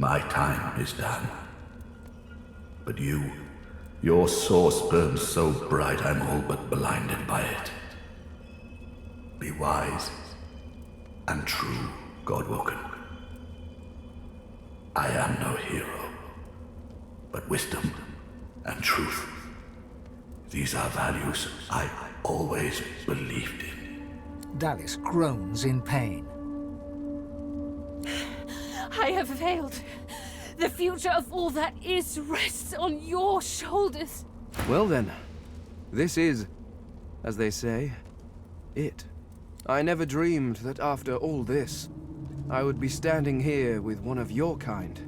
My time is done. But your source burns so bright I'm all but blinded by it. Be wise and true, Godwoken. I am no hero, but wisdom and truth. These are values I always believed in. Dallis groans in pain. I have failed. The future of all that is rests on your shoulders. Well then, this is, as they say, it. I never dreamed that after all this, I would be standing here with one of your kind.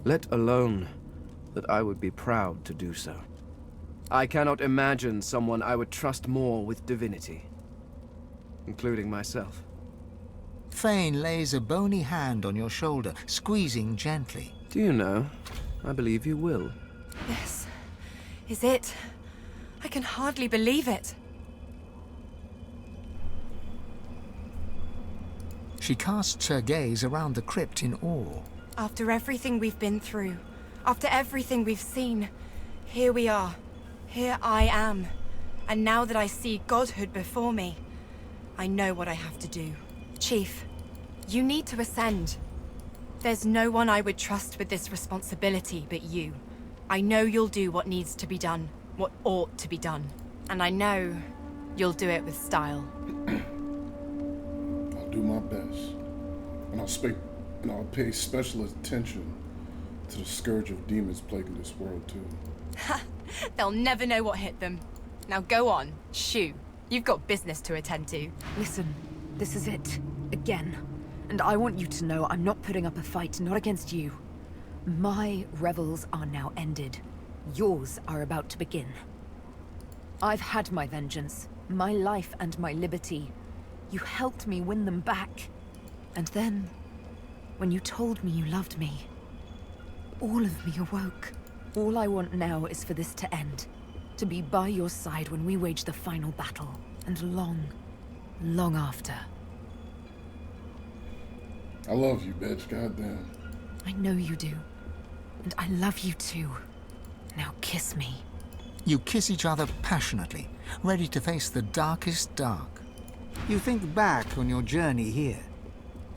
Let alone that I would be proud to do so. I cannot imagine someone I would trust more with divinity, including myself. Fane lays a bony hand on your shoulder, squeezing gently. Do you know, I believe you will. This is it. I can hardly believe it. She casts her gaze around the crypt in awe. After everything we've been through, after everything we've seen, here we are. Here I am. And now that I see godhood before me, I know what I have to do. Chief, you need to ascend. There's no one I would trust with this responsibility but you. I know you'll do what needs to be done, what ought to be done. And I know you'll do it with style. I'll do my best. And I'll pay special attention to the scourge of demons plaguing this world too. Ha! They'll never know what hit them. Now go on, shoo. You've got business to attend to. Listen, this is it. Again. And I want you to know I'm not putting up a fight, not against you. My revels are now ended. Yours are about to begin. I've had my vengeance, my life and my liberty. You helped me win them back. And then, when you told me you loved me, all of me awoke. All I want now is for this to end. To be by your side when we wage the final battle. And long, long after. I love you, bitch. Goddamn. I know you do. And I love you too. Now kiss me. You kiss each other passionately, ready to face the darkest dark. You think back on your journey here,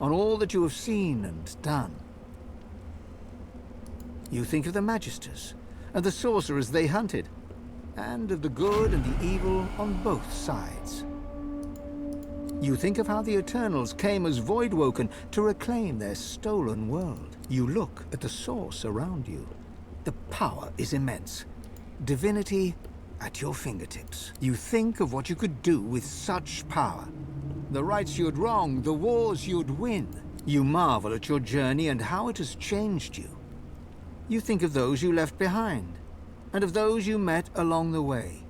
on all that you have seen and done. You think of the Magisters, and the sorcerers they hunted, and of the good and the evil on both sides. You think of how the Eternals came as Voidwoken to reclaim their stolen world. You look at the source around you. The power is immense. Divinity at your fingertips. You think of what you could do with such power. The rights you'd wrong, the wars you'd win. You marvel at your journey and how it has changed you. You think of those you left behind, and of those you met along the way,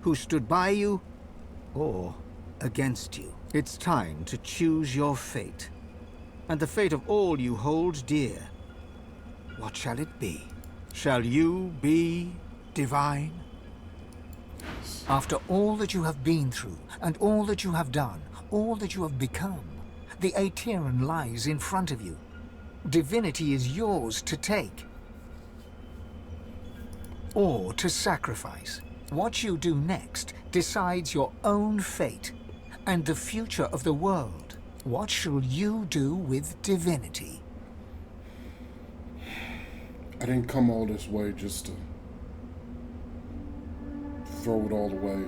who stood by you or against you. It's time to choose your fate, and the fate of all you hold dear. What shall it be? Shall you be divine? After all that you have been through, and all that you have done, all that you have become, the Aetheran lies in front of you. Divinity is yours to take. Or to sacrifice. What you do next decides your own fate and the future of the world. What shall you do with divinity? I didn't come all this way just to throw it all away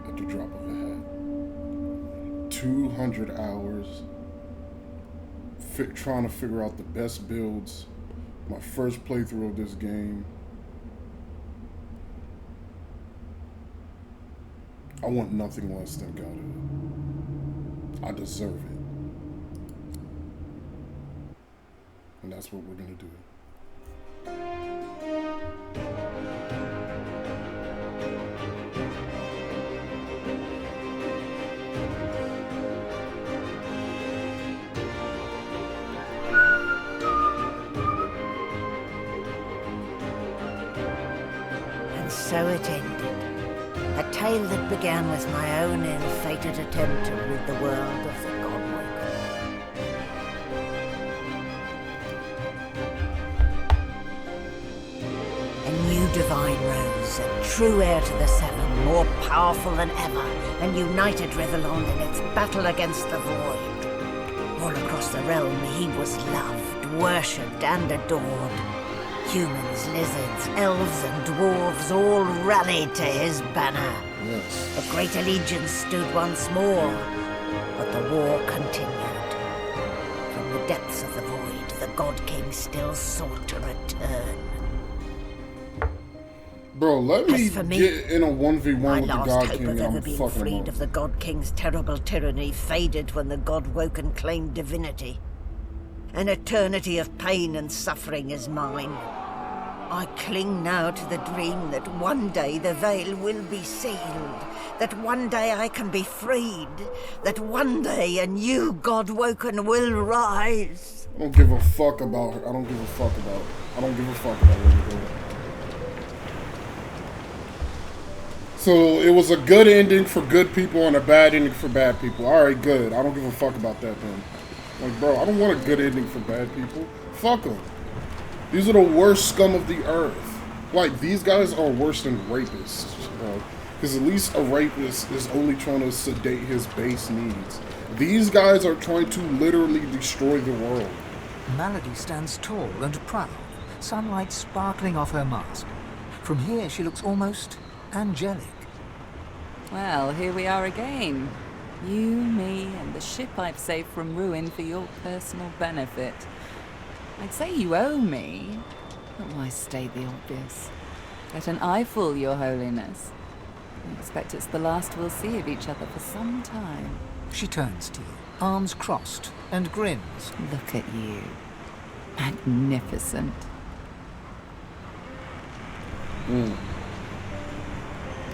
at the drop of a hat. 200 hours trying to figure out the best builds. My first playthrough of this game. I want nothing less than godhood. I deserve it. And that's what we're gonna do. And so it ended. A tale that began with my own ill-fated attempt to rid the world of the Godwoken. divine rose, a true heir to the Seven, more powerful than ever, and united Rivellon in its battle against the Void. All across the realm he was loved, worshipped and adored. Humans, lizards, elves and dwarves all rallied to his banner. Yes. A great allegiance stood once more, but the war continued. From the depths of the void, the God King still sought to return. Bro, let me, As for me, get in a 1v1 My with the last God hope King of and ever I'm being fucking freed him of the God King's terrible tyranny faded when the God woke and claimed divinity. An eternity of pain and suffering is mine. I cling now to the dream that one day the veil will be sealed, that one day I can be freed, that one day a new God woken will rise. I don't give a fuck about her. I don't give a fuck about where you go. So it was a good ending for good people and a bad ending for bad people. Alright, good. I don't give a fuck about that then. Like, bro, I don't want a good ending for bad people. Fuck them. These are the worst scum of the earth. Like, these guys are worse than rapists, bro. Because at least a rapist is only trying to sedate his base needs. These guys are trying to literally destroy the world. Malady stands tall and proud, sunlight sparkling off her mask. From here, she looks almost angelic. Well, here we are again. You, me, and the ship I've saved from ruin for your personal benefit. I'd say you owe me, but why state the obvious? Let an eye fool, Your Holiness. I expect it's the last we'll see of each other for some time. She turns to you, arms crossed, and grins. Look at you. Magnificent.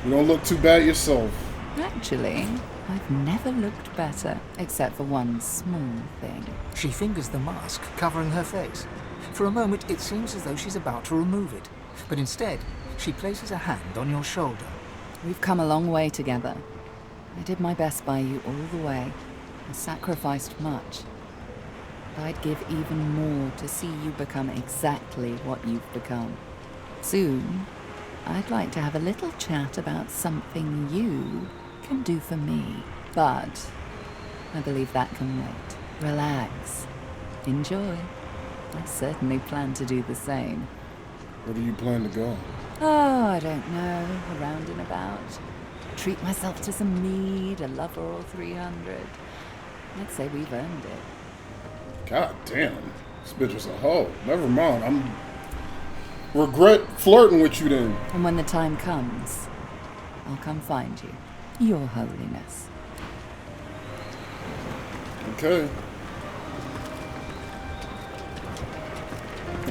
You don't look too bad yourself. Actually, I've never looked better, except for one small thing. She fingers the mask covering her face. For a moment, it seems as though she's about to remove it. But instead, she places a hand on your shoulder. We've come a long way together. I did my best by you all the way. I sacrificed much. But I'd give even more to see you become exactly what you've become. Soon, I'd like to have a little chat about something you can do for me. But I believe that can wait. Relax. Enjoy. I certainly plan to do the same. Where do you plan to go? Oh, I don't know. Around and about. Treat myself to some mead, a lover or 300. I'd say we've earned it. God damn. This bitch is a hoe. Never mind. I'm regret flirting with you then. And when the time comes, I'll come find you. Your Holiness. Okay.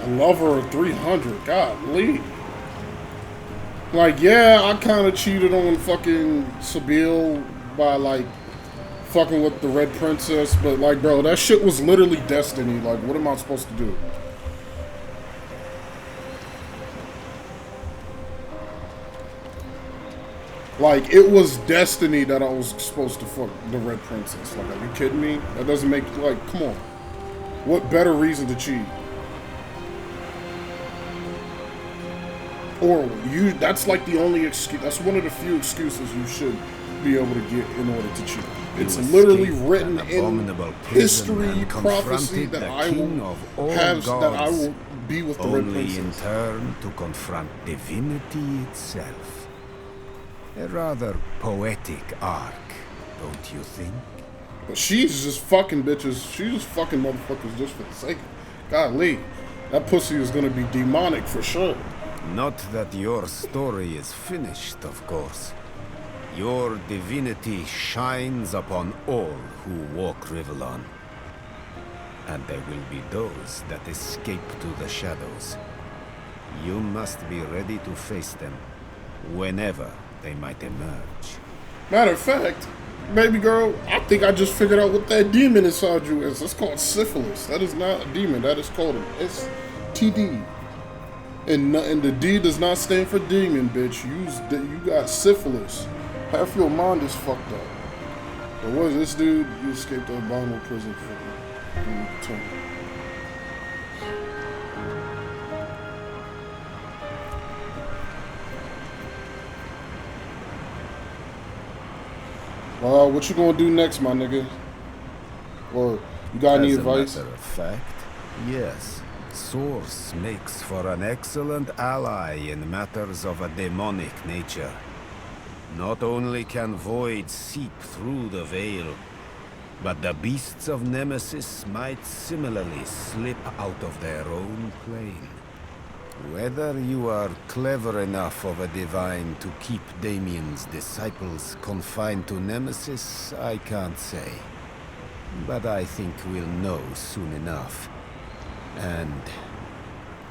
A lover of 300. Golly. Like, yeah, I kind of cheated on fucking Sabille by, like, fucking with the Red Princess, but, like, bro, that shit was literally destiny. Like, what am I supposed to do? Like, it was destiny that I was supposed to fuck the Red Princess. Like, are you kidding me? That doesn't make, like, come on. What better reason to cheat? Or you, that's like the only excuse, that's one of the few excuses you should be able to get in order to cheat. It's literally written in history, prophecy that I will have, that I will be with the Red only in Princess. turn to confront divinity itself. A rather poetic arc, don't you think? But she's just fucking bitches, she's just fucking motherfuckers just for the sake of it. Golly, that pussy is gonna be demonic for sure. Not that your story is finished, of course. Your divinity shines upon all who walk Rivellon. And there will be those that escape to the shadows. You must be ready to face them, whenever they might emerge. Matter of fact, baby girl, I think I just figured out what that demon inside you is. It's called syphilis. That is not a demon, that is called an STD. And the D does not stand for demon, bitch. You got syphilis. Half your mind is fucked up. But what is this dude? You escaped the abominable prison for the Well, what you gonna do next, my nigga? Or you got any advice? As a matter of fact, yes. Source makes for an excellent ally in matters of a demonic nature. Not only can void seep through the veil, but the beasts of Nemesis might similarly slip out of their own plane. Whether you are clever enough of a divine to keep Damien's disciples confined to Nemesis, I can't say. But I think we'll know soon enough. And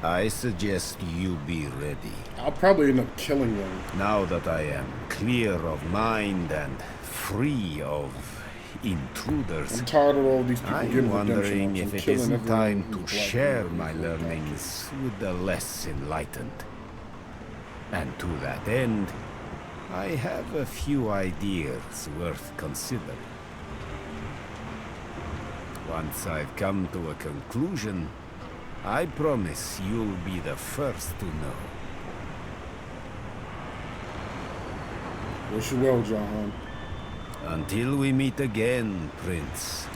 I suggest you be ready. I'll probably end up killing them. Now that I am clear of mind and free of intruders, I'm tired of all these people I'm getting wondering redemption. if it isn't time to share my learnings with the less enlightened. And to that end, I have a few ideas worth considering. Once I've come to a conclusion, I promise you'll be the first to know. Wish you well, John. Until we meet again, Prince.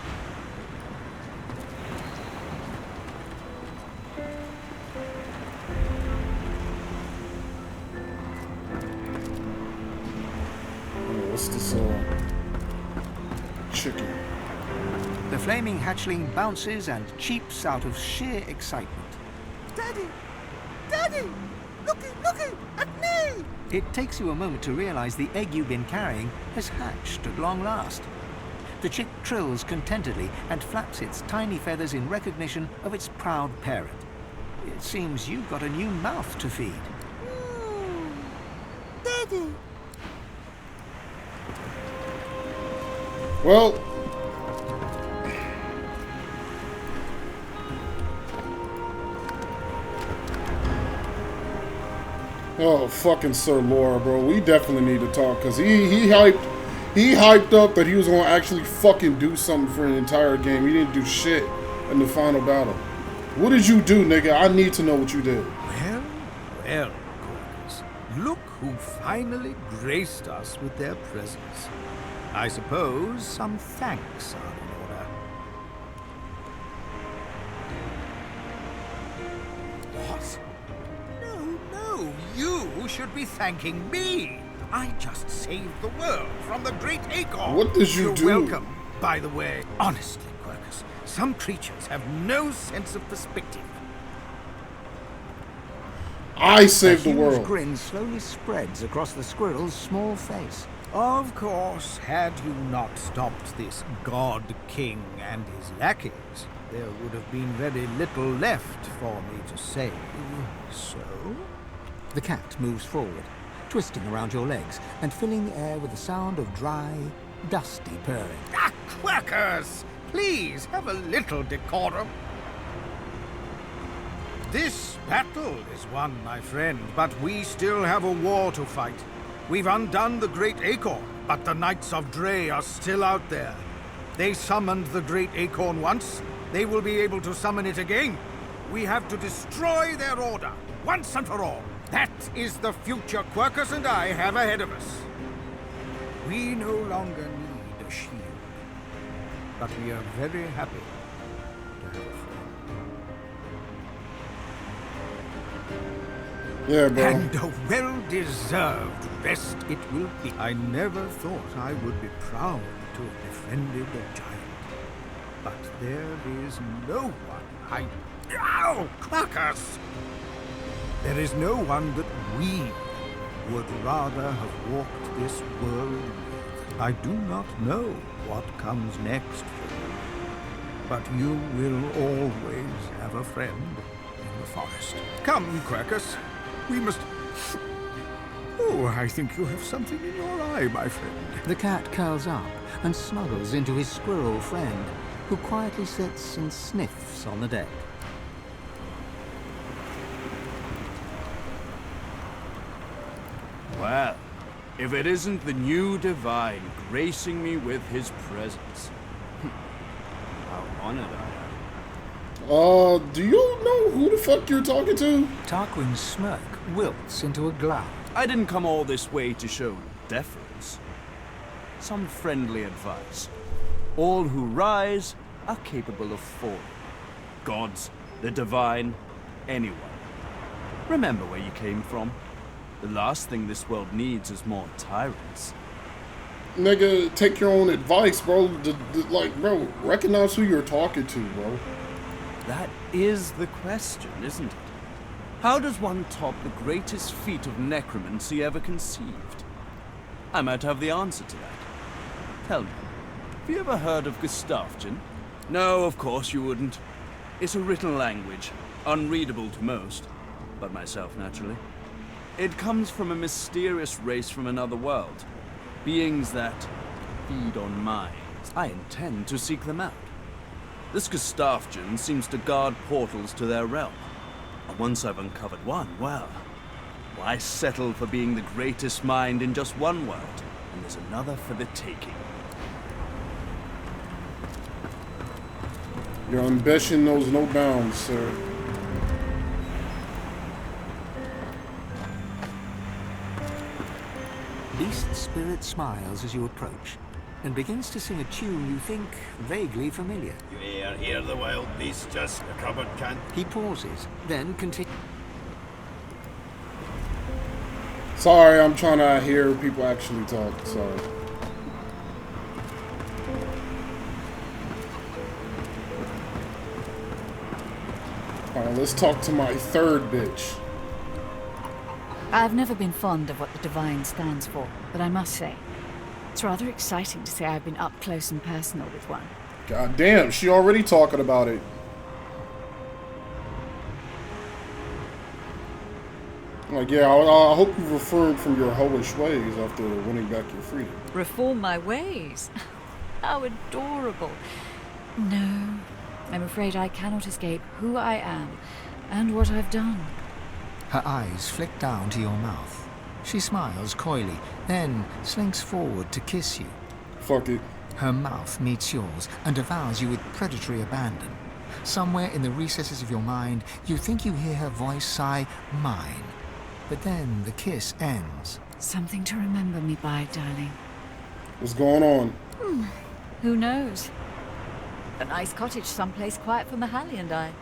Oh, what's this, chicken? The flaming hatchling bounces and cheeps out of sheer excitement. Daddy! Daddy! Looky at me! It takes you a moment to realize the egg you've been carrying has hatched at long last. The chick trills contentedly and flaps its tiny feathers in recognition of its proud parent. It seems you've got a new mouth to feed. Daddy! Well, oh, fucking Sir Laura, bro. We definitely need to talk, because he hyped up that he was going to actually fucking do something for an entire game. He didn't do shit in the final battle. What did you do, nigga? I need to know what you did. Well, Corvus, look who finally graced us with their presence. I suppose some thanks are in order. What? No, you should be thanking me. I just saved the world from the great Acorn. What did you do? You're welcome, by the way. Honestly, Quercus, some creatures have no sense of perspective. I saved the A world. huge grin slowly spreads across the squirrel's small face. Of course, had you not stopped this God King and his lackeys, there would have been very little left for me to save. So? The cat moves forward, twisting around your legs and filling the air with the sound of dry, dusty purring. Ah, Quackers! Please, have a little decorum. This battle is won, my friend, but we still have a war to fight. We've undone the Great Acorn, but the Knights of Dre are still out there. They summoned the Great Acorn once. They will be able to summon it again. We have to destroy their order, once and for all. That is the future Quercus and I have ahead of us. We no longer need a shield, but we are very happy to have a friend. Yeah, bro. And a well-deserved rest it will be. I never thought I would be proud to have befriended a giant. But there is no one Ow! Quackers! There is no one that we would rather have walked this world with. I do not know what comes next for you, but you will always have a friend in the forest. Come, Quercus. We must... Oh, I think you have something in your eye, my friend. The cat curls up and snuggles into his squirrel friend, who quietly sits and sniffs on the deck. Well, if it isn't the new divine gracing me with his presence. How honored I am. Do you know who the fuck you're talking to? Tarquin's smirk wilts into a glow. I didn't come all this way to show deference. some friendly advice. All who rise are capable of falling. Gods, the divine, anyone. Remember where you came from. The last thing this world needs is more tyrants. Nigga, take your own advice, bro. Like, bro, recognize who you're talking to, bro. That is the question, isn't it? How does one top the greatest feat of necromancy ever conceived? I might have the answer to that. Tell me, have you ever heard of Gustafsson? No, of course you wouldn't. It's a written language, unreadable to most, but myself naturally. It comes from a mysterious race from another world. Beings that feed on minds. I intend to seek them out. This Gustafsson seems to guard portals to their realm. And once I've uncovered one, well, why settle for being the greatest mind in just one world? And there's another for the taking. Your ambition knows no bounds, sir. Beast Spirit smiles as you approach and begins to sing a tune you think vaguely familiar. You hear the wild beast just the cupboard can't. He pauses, then continues. Sorry, I'm trying to hear people actually talk. Sorry. Alright, let's talk to my third bitch. I've never been fond of what the Divine stands for, but I must say, it's rather exciting to say I've been up close and personal with one. God damn, she already talking about it. Like, yeah, I hope you reformed from your hoish ways after winning back your freedom. Reform my ways? How adorable. No, I'm afraid I cannot escape who I am and what I've done. Her eyes flick down to your mouth. She smiles coyly, then slinks forward to kiss you. Fuck it. Her mouth meets yours and devours you with predatory abandon. Somewhere in the recesses of your mind, you think you hear her voice sigh, "mine." But then the kiss ends. Something to remember me by, darling. What's going on? Who knows? A nice cottage someplace quiet for Mahalia and I.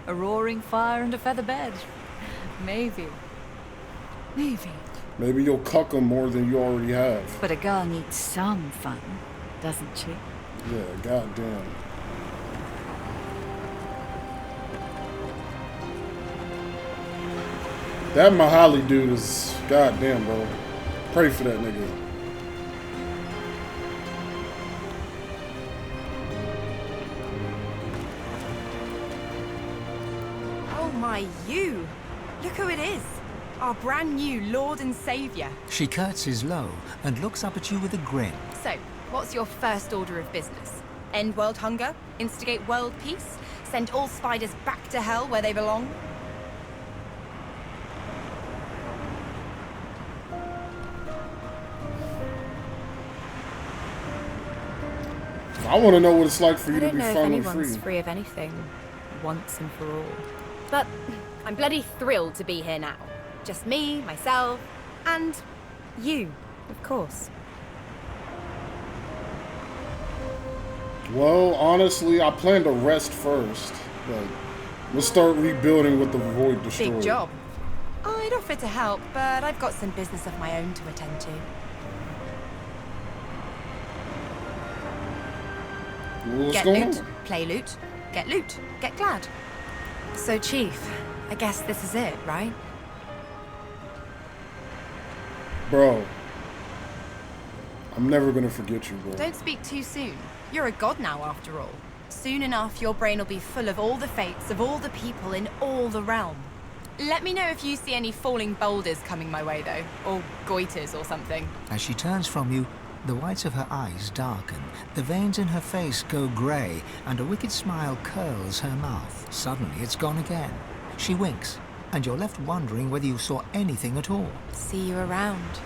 A roaring fire and a feather bed. Maybe. Maybe. Maybe you'll cuck him more than you already have. But a girl needs some fun, doesn't she? Yeah, goddamn. That Mahali dude is goddamn, bro. Pray for that nigga. Oh my, you! Look who it is! Our brand new Lord and Saviour. She curtsies low and looks up at you with a grin. So, what's your first order of business? End world hunger? Instigate world peace? Send all spiders back to hell where they belong? I want to know what it's like for you to be I don't know if finally anyone's free. free of anything, once and for all. But I'm bloody thrilled to be here now. Just me, myself, and you, of course. Well, honestly, I plan to rest first, but we'll start rebuilding with the void destroyed. Big job. I'd offer to help, but I've got some business of my own to attend to. What's Get going loot, on? play loot, get glad. So, Chief, I guess this is it, right? Bro, I'm never gonna forget you, bro. Don't speak too soon. You're a god now, after all. Soon enough, your brain will be full of all the fates of all the people in all the realm. Let me know if you see any falling boulders coming my way, though. Or goiters or something. As she turns from you, the whites of her eyes darken, the veins in her face go grey, and a wicked smile curls her mouth. Suddenly, it's gone again. She winks, and you're left wondering whether you saw anything at all. See you around.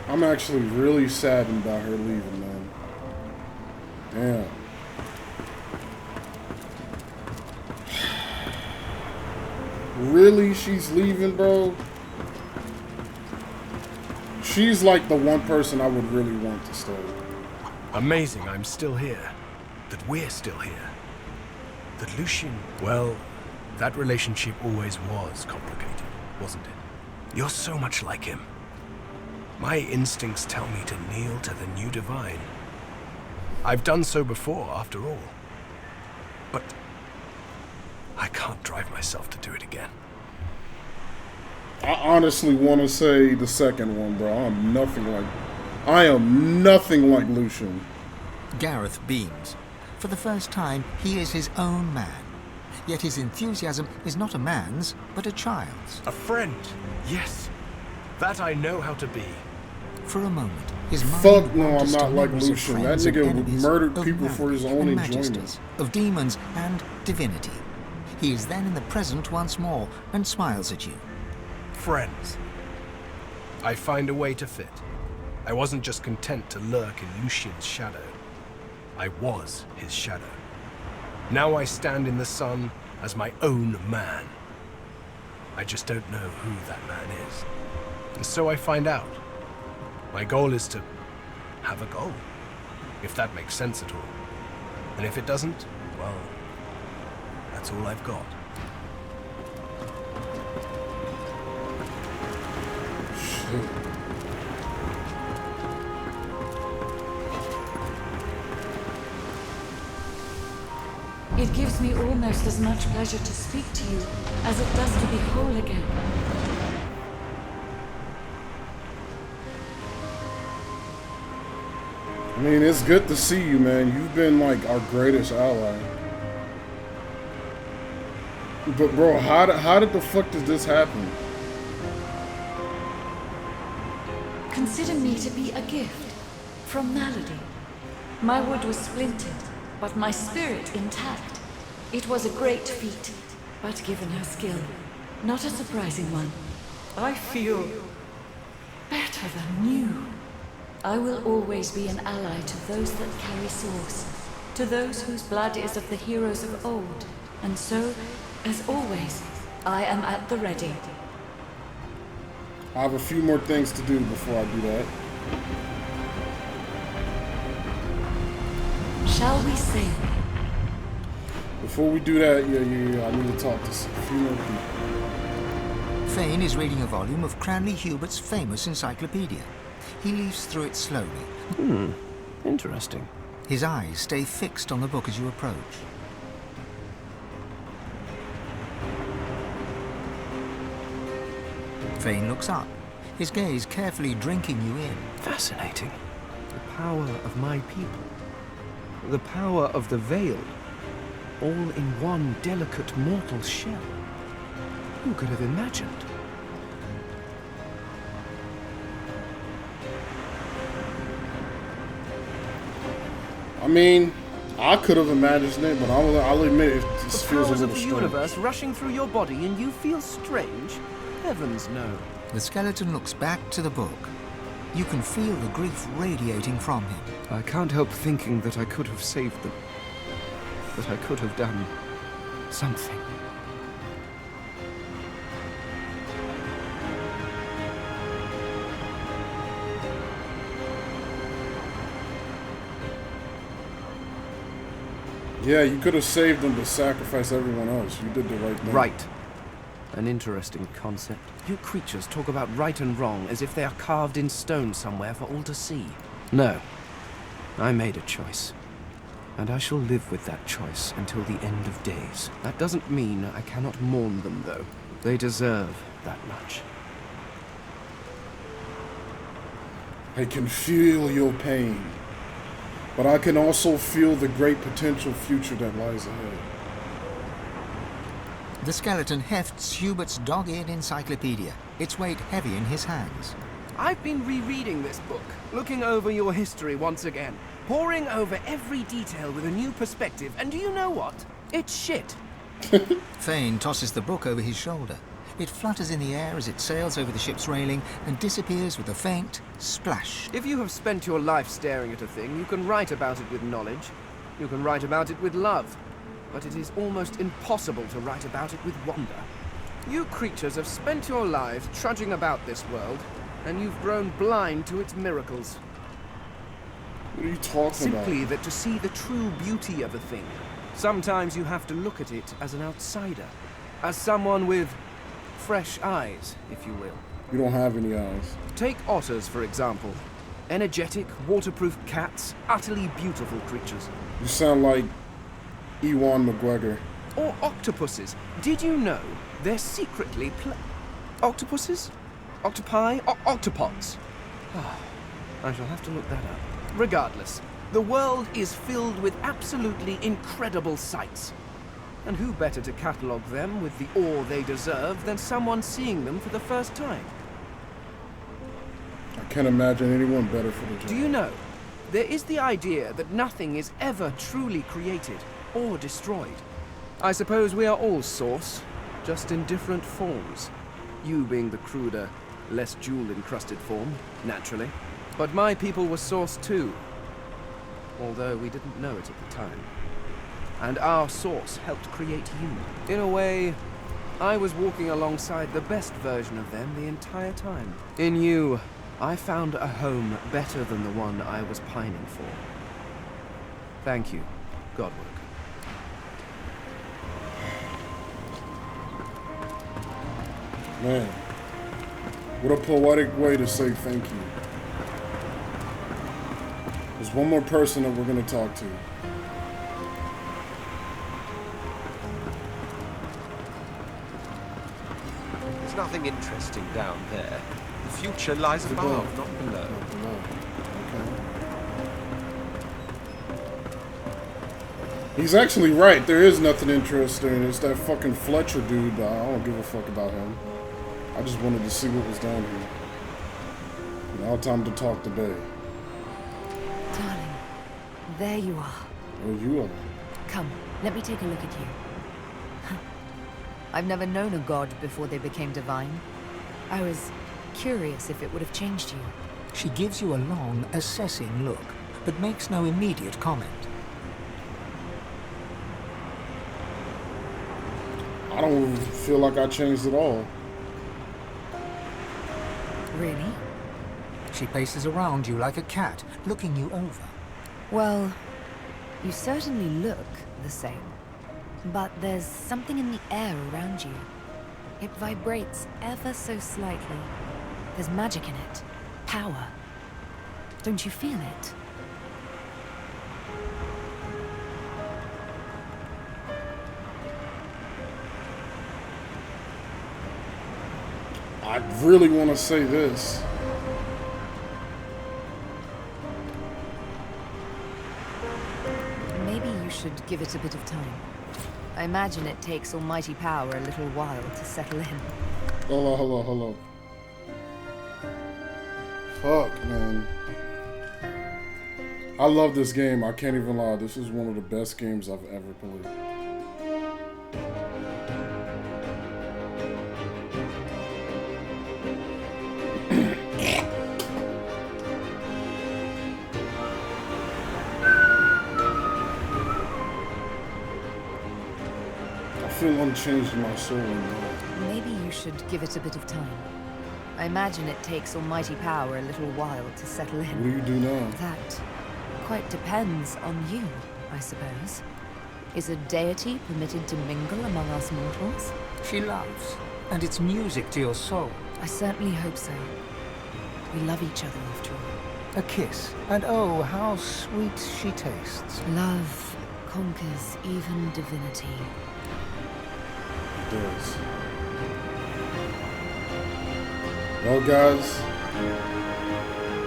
I'm actually really saddened about her leaving, man. Damn. Really? She's leaving, bro? She's like the one person I would really want to stay. Amazing I'm still here. That we're still here. That Lucian, well, that relationship always was complicated, wasn't it? You're so much like him. My instincts tell me to kneel to the new divine. I've done so before, after all. But I can't drive myself to do it again. I honestly want to say the second one, bro. I am nothing like Lucian. Gareth beams. For the first time, he is his own man. Yet his enthusiasm is not a man's, but a child's. A friend, yes. That I know how to be. For a moment, his mind Fuck no, I'm wanders to not like memories of Lucian. That friends and nigga enemies, murdered of people for his manners own and enjoyment. majesties, of demons and divinity. He is then in the present once more and smiles at you. Friends. I find a way to fit. I wasn't just content to lurk in Lucian's shadow. I was his shadow. Now I stand in the sun as my own man. I just don't know who that man is. And so I find out. My goal is to have a goal, if that makes sense at all. And if it doesn't, well, that's all I've got. Shit. It gives me almost as much pleasure to speak to you as it does to be whole again. I mean, it's good to see you, man. You've been like our greatest ally. But bro, how did the fuck did this happen? Consider me to be a gift from Malady. My wood was splintered, but my spirit intact. It was a great feat, but given her skill, not a surprising one. I feel better than new. I will always be an ally to those that carry swords, to those whose blood is of the heroes of old, and so, as always, I am at the ready. I have a few more things to do before I do that. Shall we sail? Before we do that, yeah, I need to talk to a few more people. Fane is reading a volume of Cranley Hubert's famous encyclopedia. He leaves through it slowly. Interesting. His eyes stay fixed on the book as you approach. Fane looks up, his gaze carefully drinking you in. Fascinating. The power of my people. The power of the Veil. All in one delicate mortal shell. Who could have imagined? I mean, I could have imagined it, but I'll admit it just feels a Powers little of the strange. universe rushing through your body and you feel strange? Heavens no. The skeleton looks back to the book. You can feel the grief radiating from him. I can't help thinking that I could have saved them. That I could have done something. Yeah, you could have saved them but sacrificed everyone else. You did the right thing. Right. An interesting concept. You creatures talk about right and wrong as if they are carved in stone somewhere for all to see. No. I made a choice. And I shall live with that choice until the end of days. That doesn't mean I cannot mourn them, though. They deserve that much. I can feel your pain, but I can also feel the great potential future that lies ahead. The skeleton hefts Hubert's dog-eared encyclopedia, its weight heavy in his hands. I've been rereading this book, looking over your history once again, poring over every detail with a new perspective, and do you know what? It's shit. Fane tosses the book over his shoulder. It flutters in the air as it sails over the ship's railing and disappears with a faint splash. If you have spent your life staring at a thing, you can write about it with knowledge. You can write about it with love. But it is almost impossible to write about it with wonder. You creatures have spent your lives trudging about this world, and you've grown blind to its miracles. What are you talking about? Simply that to see the true beauty of a thing, sometimes you have to look at it as an outsider, as someone with fresh eyes, if you will. You don't have any eyes. Take otters, for example. Energetic, waterproof cats, utterly beautiful creatures. You sound like Ewan McGregor. Or octopuses. Did you know they're secretly octopuses? Octopi? Octopods? I shall have to look that up. Regardless, the world is filled with absolutely incredible sights. And who better to catalogue them with the awe they deserve than someone seeing them for the first time? I can't imagine anyone better for the job. Do you know, there is the idea that nothing is ever truly created or destroyed. I suppose we are all Source, just in different forms. You being the cruder, less jewel-encrusted form, naturally. But my people were Source too, although we didn't know it at the time. And our Source helped create you. In a way, I was walking alongside the best version of them the entire time. In you, I found a home better than the one I was pining for. Thank you, Godwork. Man, what a poetic way to say thank you. There's one more person that we're going to talk to. There's nothing interesting down there. The future lies above, not below. He's actually right. There is nothing interesting. It's that fucking Fletcher dude. I don't give a fuck about him. I just wanted to see what was down here. Now time to talk to Bay. Darling, there you are. There you are. Come, let me take a look at you. I've never known a god before they became divine. I was curious if it would have changed you. She gives you a long, assessing look, but makes no immediate comment. I don't feel like I changed at all. Really? She paces around you like a cat, looking you over. Well, you certainly look the same. But there's something in the air around you. It vibrates ever so slightly. There's magic in it. Power. Don't you feel it? I really want to say this. Maybe you should give it a bit of time. I imagine it takes almighty power a little while to settle in. Hello. Fuck, man. I love this game. I can't even lie. This is one of the best games I've ever played. I feel unchanged in my soul now. Maybe you should give it a bit of time. I imagine it takes almighty power a little while to settle in. What do you do now? That quite depends on you, I suppose. Is a deity permitted to mingle among us mortals? She loves, and it's music to your soul. I certainly hope so. We love each other after all. A kiss, and oh, how sweet she tastes. Love conquers even divinity. It does. Well, guys,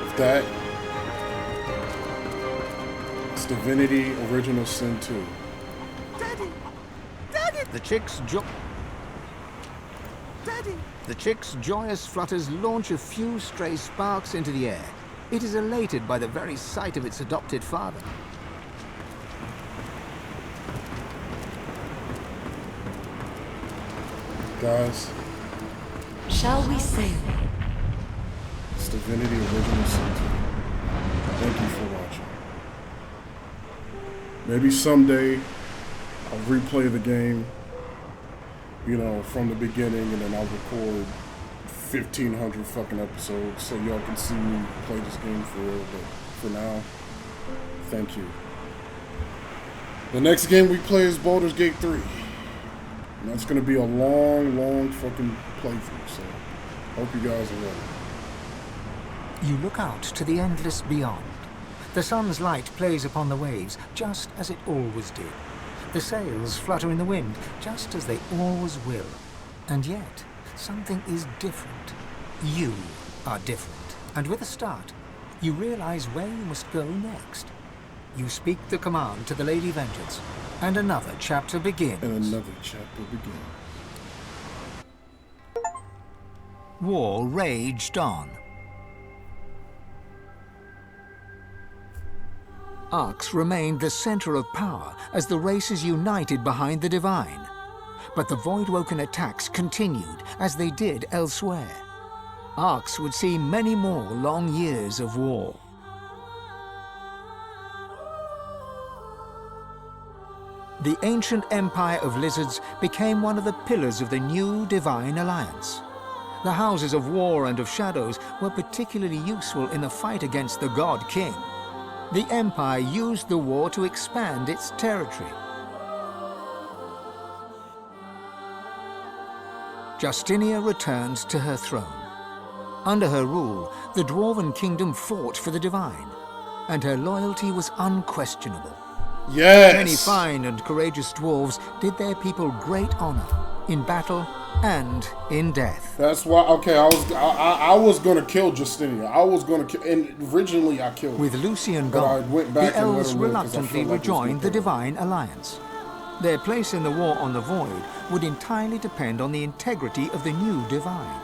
with that, it's Divinity Original Sin 2. Daddy! Daddy! The chick's joyous flutters launch a few stray sparks into the air. It is elated by the very sight of its adopted father. Guys, Shall we sail? it's Divinity Original Sin 2. Thank you for watching. Maybe someday I'll replay the game, you know, from the beginning, and then I'll record 1,500 fucking episodes so y'all can see me play this game for real. But for now, thank you. The next game we play is Baldur's Gate 3. And that's going to be a long fucking playthrough, so hope you guys are ready. You look out to the endless beyond. The sun's light plays upon the waves, just as it always did. The sails flutter in the wind, just as they always will. And yet, something is different. You are different. And with a start, you realize where you must go next. You speak the command to the Lady Vengeance, and another chapter begins. War raged on. Arx remained the center of power as the races united behind the Divine. But the Voidwoken attacks continued as they did elsewhere. Arx would see many more long years of war. The ancient empire of lizards became one of the pillars of the new Divine Alliance. The houses of war and of shadows were particularly useful in the fight against the God King. The Empire used the war to expand its territory. Justinia returned to her throne. Under her rule, the Dwarven Kingdom fought for the Divine, and her loyalty was unquestionable. Yes! Many fine and courageous dwarves did their people great honor in battle and in death. That's why. Okay, I was gonna kill Justinia. I was gonna kill, and originally I killed. With Lucian but gone, I went back the and let elves her live 'cause I reluctantly felt like it was rejoined the gonna kill Divine Alliance. Their place in the war on the Void would entirely depend on the integrity of the new Divine.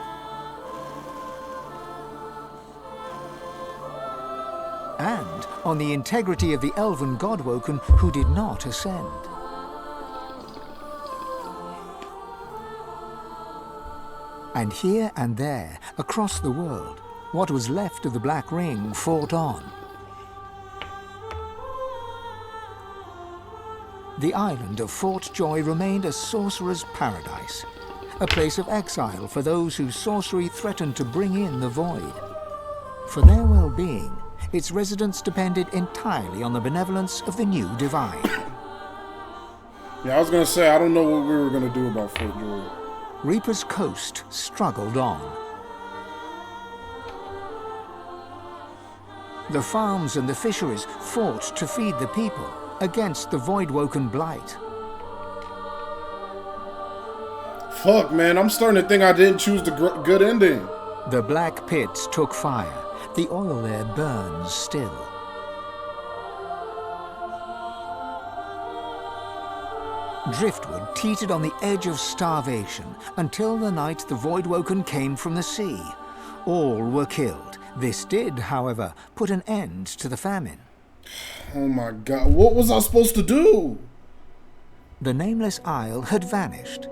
And on the integrity of the elven Godwoken who did not ascend. And here and there, across the world, what was left of the Black Ring fought on. The island of Fort Joy remained a sorcerer's paradise, a place of exile for those whose sorcery threatened to bring in the Void. For their well-being, its residents depended entirely on the benevolence of the new Divine. Yeah, I was gonna say, I don't know what we were gonna do about Fort Joy. Reaper's Coast struggled on. The farms and the fisheries fought to feed the people against the Voidwoken blight. Fuck, man, I'm starting to think I didn't choose the good ending. The black pits took fire. The oil there burns still. Driftwood teetered on the edge of starvation until the night the Voidwoken came from the sea. All were killed. This did, however, put an end to the famine. Oh my god, what was I supposed to do? The nameless isle had vanished.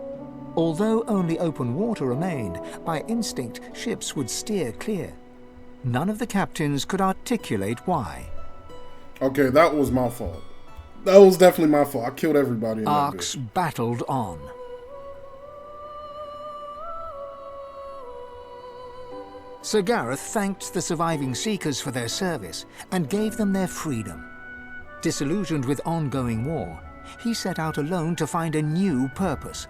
Although only open water remained, by instinct ships would steer clear. None of the captains could articulate why. Okay, that was my fault. That was definitely my fault. I killed everybody in that Arx bit. battled on. Sir Gareth thanked the surviving Seekers for their service and gave them their freedom. Disillusioned with ongoing war, he set out alone to find a new purpose.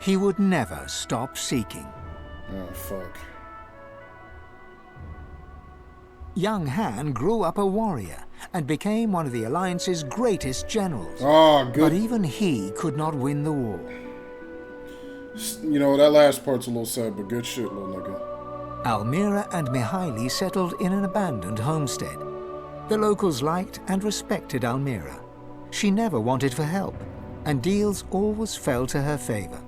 He would never stop seeking. Oh, fuck. Young Han grew up a warrior and became one of the Alliance's greatest generals. Oh, good. But even he could not win the war. You know, that last part's a little sad, but good shit, little nigga. Almira and Mihaly settled in an abandoned homestead. The locals liked and respected Almira. She never wanted for help, and deals always fell to her favor.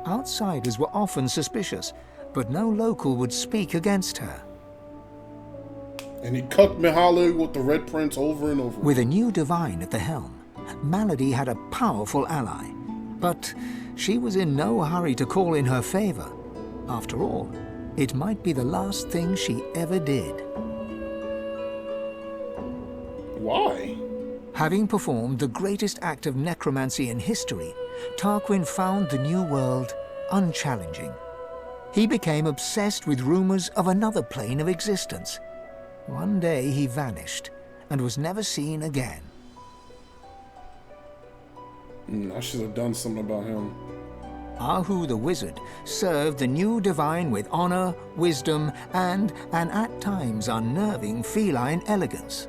Outsiders were often suspicious, but no local would speak against her. And he cucked Mihaly with the Red Prince over and over. With a new divine at the helm, Malady had a powerful ally. But she was in no hurry to call in her favor. After all, it might be the last thing she ever did. Why? Having performed the greatest act of necromancy in history, Tarquin found the new world unchallenging. He became obsessed with rumors of another plane of existence. One day he vanished and was never seen again. I should have done something about him. Ahu the wizard served the new divine with honor, wisdom, and an at times unnerving feline elegance.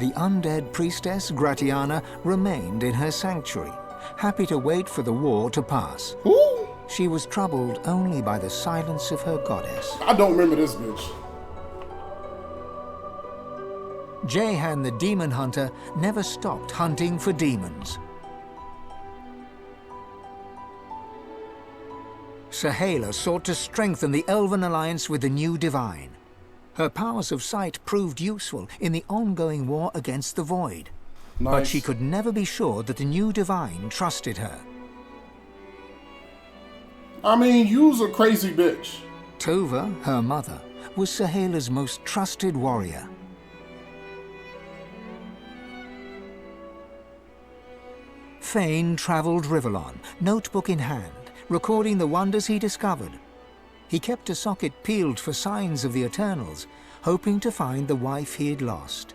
The undead priestess Gratiana remained in her sanctuary, happy to wait for the war to pass. Who? She was troubled only by the silence of her goddess. I don't remember this bitch. Jehan the demon hunter never stopped hunting for demons. Sahala sought to strengthen the elven alliance with the new divine. Her powers of sight proved useful in the ongoing war against the Void. Nice. But she could never be sure that the new divine trusted her. I mean, you's a crazy bitch. Tova, her mother, was Sahala's most trusted warrior. Fane traveled Rivellon, notebook in hand, recording the wonders he discovered. He kept a socket peeled for signs of the Eternals, hoping to find the wife he had lost.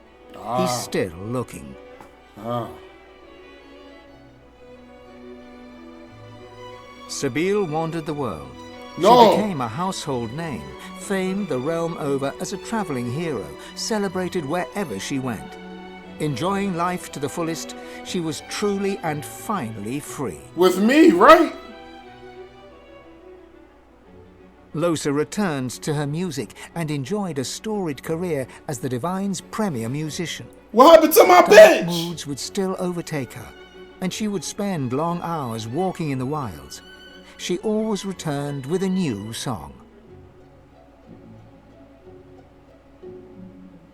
He's still looking. Sabine wandered the world. No. She became a household name, famed the realm over as a traveling hero, celebrated wherever she went. Enjoying life to the fullest, she was truly and finally free. With me, right? Lohse returned to her music and enjoyed a storied career as the Divine's premier musician. What happened to my Dark bitch? moods would still overtake her, and she would spend long hours walking in the wilds. She always returned with a new song.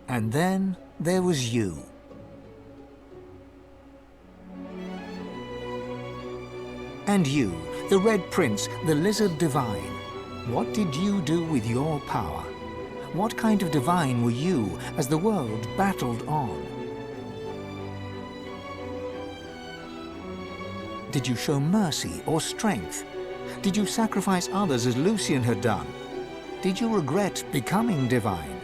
And then there was you. And you, the Red Prince, the Lizard Divine. What did you do with your power? What kind of divine were you as the world battled on? Did you show mercy or strength? Did you sacrifice others as Lucian had done? Did you regret becoming divine?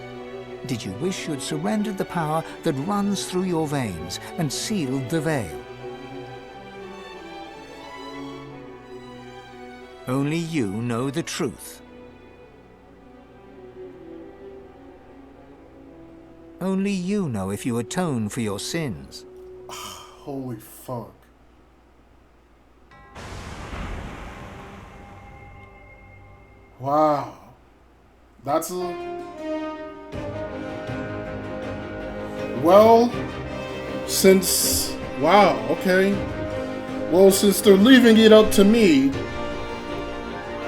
Did you wish you had surrendered the power that runs through your veins and sealed the veil? Only you know the truth. Only you know if you atone for your sins. Holy fuck. Wow. That's a... Well, since... Wow, okay. Well, since they're leaving it up to me,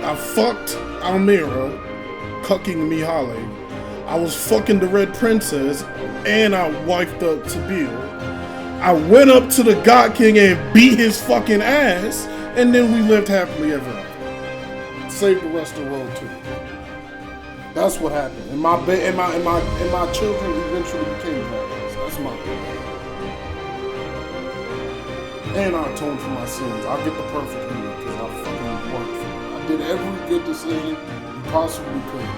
I fucked Almira, cucking Mihale. I was fucking the Red Princess, and I wifed up Tabeel. I went up to the God King and beat his fucking ass, and then we lived happily ever after. Saved the rest of the world too. That's what happened. And my children eventually became dragons. That's my thing. And I atoned for my sins. I'll get the perfect ending because I fucking worked for it. I did every good decision you possibly could.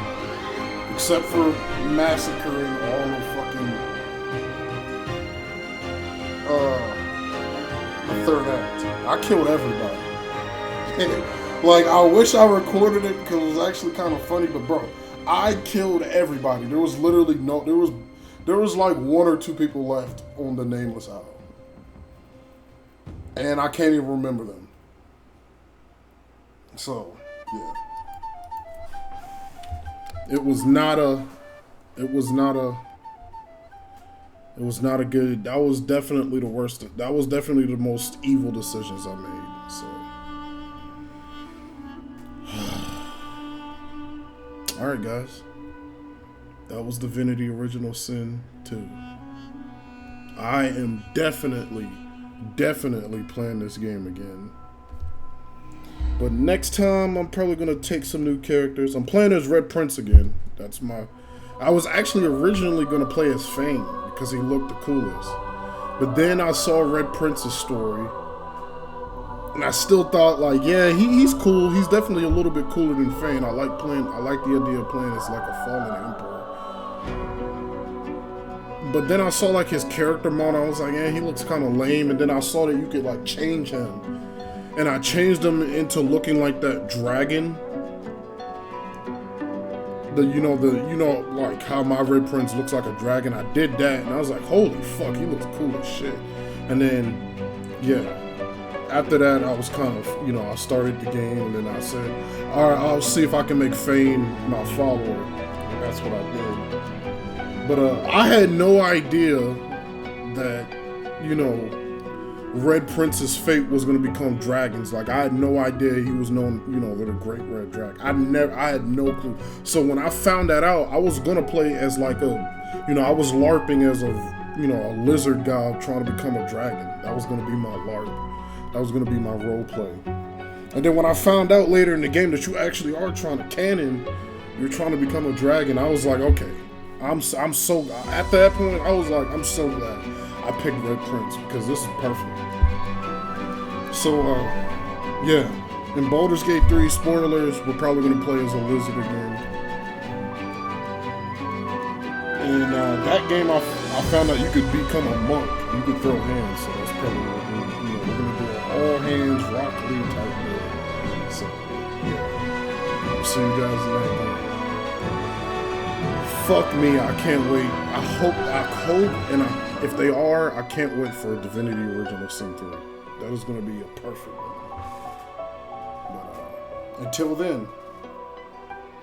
Except for massacring all the fucking the third act. I killed everybody. Like, I wish I recorded it because it was actually kind of funny, but bro, I killed everybody. There was literally there was like one or two people left on the Nameless Isle. And I can't even remember them. So, yeah. It was not a good, that was definitely the worst, that was definitely the most evil decisions I made, so. Alright guys, that was Divinity Original Sin 2. I am definitely playing this game again. But next time, I'm probably going to take some new characters. I'm playing as Red Prince again. I was actually originally going to play as Fane because he looked the coolest. But then I saw Red Prince's story. And I still thought, like, yeah, he's cool. He's definitely a little bit cooler than Fane. I like the idea of playing as like a fallen emperor. But then I saw like his character model. I was like, yeah, he looks kind of lame. And then I saw that you could like change him, and I changed him into looking like that dragon. Like how my Red Prince looks like a dragon. I did that, and I was like, holy fuck, he looks cool as shit. And then, yeah. After that, I was kind of, I started the game, and then I said, all right, I'll see if I can make Fane my follower. And that's what I did. But I had no idea that, Red Prince's fate was going to become dragons. Like, I had no idea he was known, with a great red dragon. I had no clue. So when I found that out, I was going to play as like I was LARPing as a lizard guy trying to become a dragon. That was going to be my LARP. That was going to be my role play. And then when I found out later in the game that you actually are trying to canon, you're trying to become a dragon, I was like, okay. I'm so, at that point, I was like, I'm so glad I picked Red Prince, because this is perfect. So, yeah. In Baldur's Gate 3, spoilers, we're probably going to play as a lizard again. And that game, I found out you could become a monk. You could throw hands, so that's probably what we're going to do. All hands, Rock Lee type build. So, yeah. I'll see you guys in that game. Fuck me, I can't wait. I hope, and if they are, I can't wait for Divinity Original Sin 3. That is going to be a perfect one. But until then,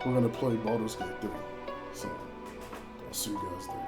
we're going to play Baldur's Gate 3. So, I'll see you guys there.